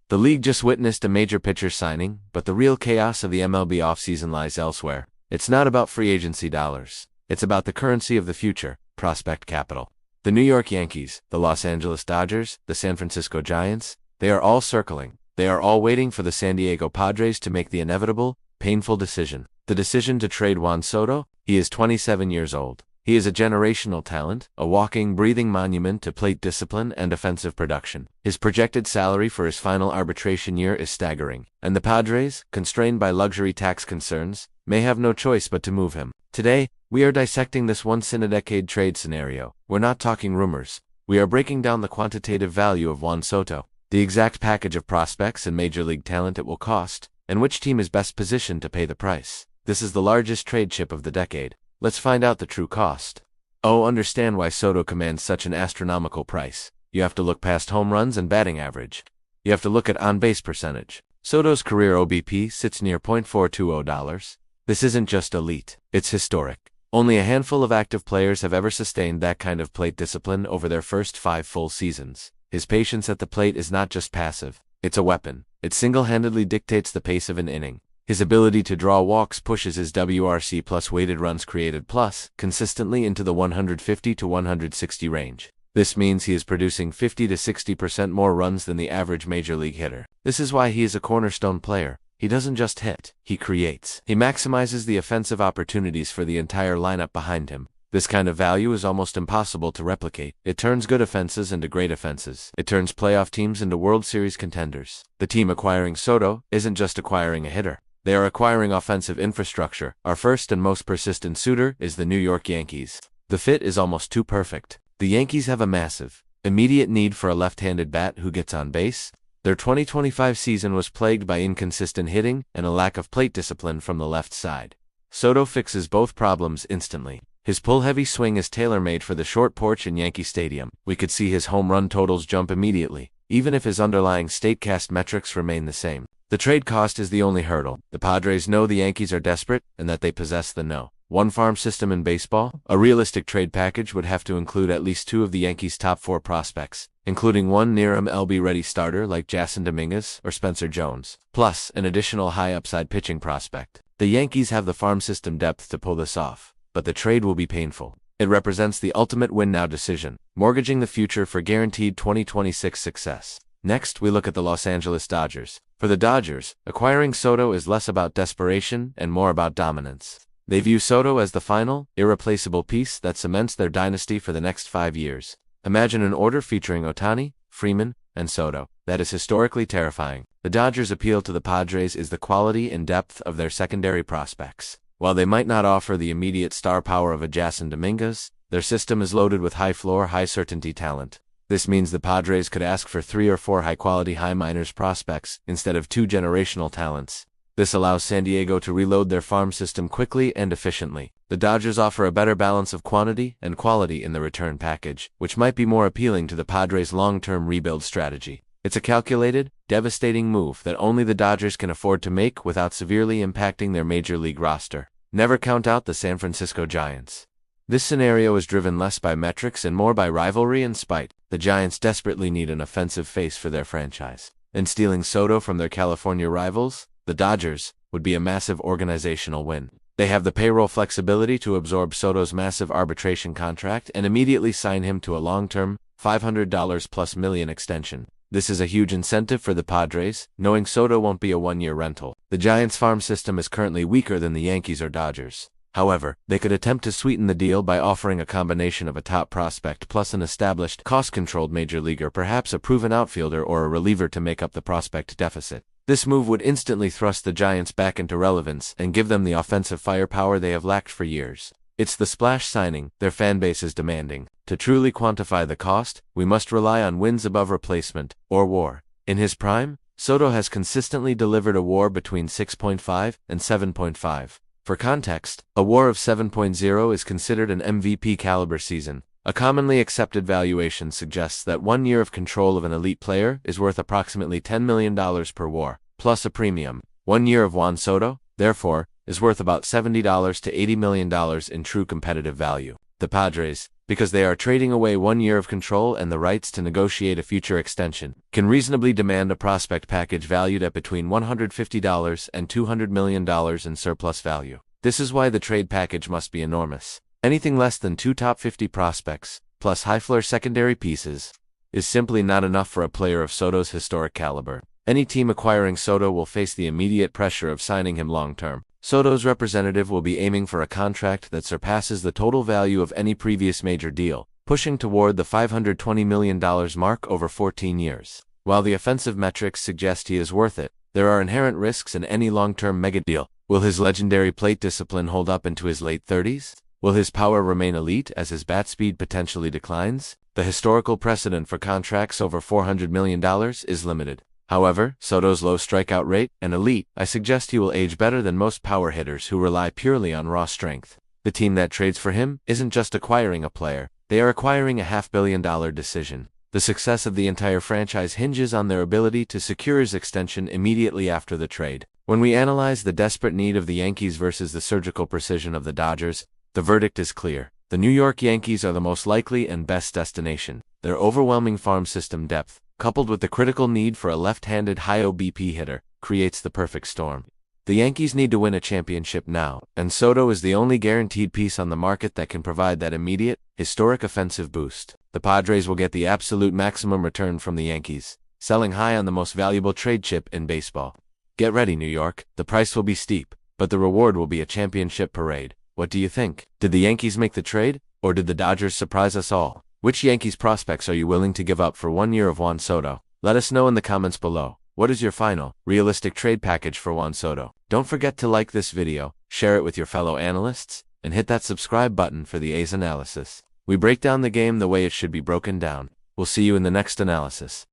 The league just witnessed a major pitcher signing, but the real chaos of the MLB offseason lies elsewhere. It's not about free agency dollars. It's about the currency of the future, prospect capital. The New York Yankees, the Los Angeles Dodgers, the San Francisco Giants, they are all circling. They are all waiting for the San Diego Padres to make the inevitable, painful decision. The decision to trade Juan Soto. He is 27 years old. He is a generational talent, a walking, breathing monument to plate discipline and offensive production. His projected salary for his final arbitration year is staggering, and the Padres, constrained by luxury tax concerns, may have no choice but to move him. Today, we are dissecting this once-in-a-decade trade scenario. We're not talking rumors. We are breaking down the quantitative value of Juan Soto, the exact package of prospects and major league talent it will cost, and which team is best positioned to pay the price. This is the largest trade chip of the decade. Let's find out the true cost. Understand why Soto commands such an astronomical price. You have to look past home runs and batting average. You have to look at on-base percentage. Soto's career OBP sits near $0.420. This isn't just elite, it's historic. Only a handful of active players have ever sustained that kind of plate discipline over their first 5 full seasons. His patience at the plate is not just passive, it's a weapon. It single-handedly dictates the pace of an inning. His ability to draw walks pushes his WRC plus weighted runs created plus consistently into the 150 to 160 range. This means he is producing 50 to 60% more runs than the average major league hitter. This is why he is a cornerstone player. He doesn't just hit, he creates. He maximizes the offensive opportunities for the entire lineup behind him. This kind of value is almost impossible to replicate. It turns good offenses into great offenses. It turns playoff teams into World Series contenders. The team acquiring Soto isn't just acquiring a hitter. They are acquiring offensive infrastructure. Our first and most persistent suitor is the New York Yankees. The fit is almost too perfect. The Yankees have a massive, immediate need for a left-handed bat who gets on base. Their 2025 season was plagued by inconsistent hitting and a lack of plate discipline from the left side. Soto fixes both problems instantly. His pull-heavy swing is tailor-made for the short porch in Yankee Stadium. We could see his home run totals jump immediately, even if his underlying StatCast metrics remain the same. The trade cost is the only hurdle. The Padres know the Yankees are desperate and that they possess the no-one farm system in baseball. A realistic trade package would have to include at least 2 of the Yankees' top 4 prospects, including one near MLB-ready starter like Jasson Dominguez or Spencer Jones, plus an additional high-upside pitching prospect. The Yankees have the farm system depth to pull this off, but the trade will be painful. It represents the ultimate win-now decision, mortgaging the future for guaranteed 2026 success. Next, we look at the Los Angeles Dodgers. For the Dodgers, acquiring Soto is less about desperation and more about dominance. They view Soto as the final, irreplaceable piece that cements their dynasty for the next 5 years. Imagine an order featuring Ohtani, Freeman, and Soto. That is historically terrifying. The Dodgers' appeal to the Padres is the quality and depth of their secondary prospects. While they might not offer the immediate star power of a Jasson Dominguez, their system is loaded with high-floor, high-certainty talent. This means the Padres could ask for 3 or 4 high-quality high-minors prospects instead of 2 generational talents. This allows San Diego to reload their farm system quickly and efficiently. The Dodgers offer a better balance of quantity and quality in the return package, which might be more appealing to the Padres' long-term rebuild strategy. It's a calculated, devastating move that only the Dodgers can afford to make without severely impacting their major league roster. Never count out the San Francisco Giants. This scenario is driven less by metrics and more by rivalry and spite. The Giants desperately need an offensive face for their franchise. And stealing Soto from their California rivals, the Dodgers, would be a massive organizational win. They have the payroll flexibility to absorb Soto's massive arbitration contract and immediately sign him to a long-term, $500 plus million extension. This is a huge incentive for the Padres, knowing Soto won't be a one-year rental. The Giants' farm system is currently weaker than the Yankees or Dodgers. However, they could attempt to sweeten the deal by offering a combination of a top prospect plus an established, cost-controlled major leaguer, perhaps a proven outfielder or a reliever to make up the prospect deficit. This move would instantly thrust the Giants back into relevance and give them the offensive firepower they have lacked for years. It's the splash signing their fan base is demanding. To truly quantify the cost, we must rely on wins above replacement, or WAR. In his prime, Soto has consistently delivered a WAR between 6.5 and 7.5. For context, a WAR of 7.0 is considered an MVP caliber season. A commonly accepted valuation suggests that 1 year of control of an elite player is worth approximately $10 million per WAR, plus a premium. 1 year of Juan Soto, therefore, is worth about $70 to $80 million in true competitive value. The Padres, because they are trading away 1 year of control and the rights to negotiate a future extension, can reasonably demand a prospect package valued at between $150 and $200 million in surplus value. This is why the trade package must be enormous. Anything less than 2 top 50 prospects, plus high-floor secondary pieces, is simply not enough for a player of Soto's historic caliber. Any team acquiring Soto will face the immediate pressure of signing him long-term. Soto's representative will be aiming for a contract that surpasses the total value of any previous major deal, pushing toward the $520 million mark over 14 years. While the offensive metrics suggest he is worth it, there are inherent risks in any long-term mega deal. Will his legendary plate discipline hold up into his late 30s? Will his power remain elite as his bat speed potentially declines? The historical precedent for contracts over $400 million is limited. However, Soto's low strikeout rate and elite, I suggest he will age better than most power hitters who rely purely on raw strength. The team that trades for him isn't just acquiring a player, they are acquiring a $500 million decision. The success of the entire franchise hinges on their ability to secure his extension immediately after the trade. When we analyze the desperate need of the Yankees versus the surgical precision of the Dodgers, the verdict is clear. The New York Yankees are the most likely and best destination. Their overwhelming farm system depth, coupled with the critical need for a left-handed high OBP hitter, creates the perfect storm. The Yankees need to win a championship now, and Soto is the only guaranteed piece on the market that can provide that immediate, historic offensive boost. The Padres will get the absolute maximum return from the Yankees, selling high on the most valuable trade chip in baseball. Get ready, New York. The price will be steep, but the reward will be a championship parade. What do you think? Did the Yankees make the trade, or did the Dodgers surprise us all? Which Yankees prospects are you willing to give up for 1 year of Juan Soto? Let us know in the comments below. What is your final, realistic trade package for Juan Soto? Don't forget to like this video, share it with your fellow analysts, and hit that subscribe button for the A's analysis. We break down the game the way it should be broken down. We'll see you in the next analysis.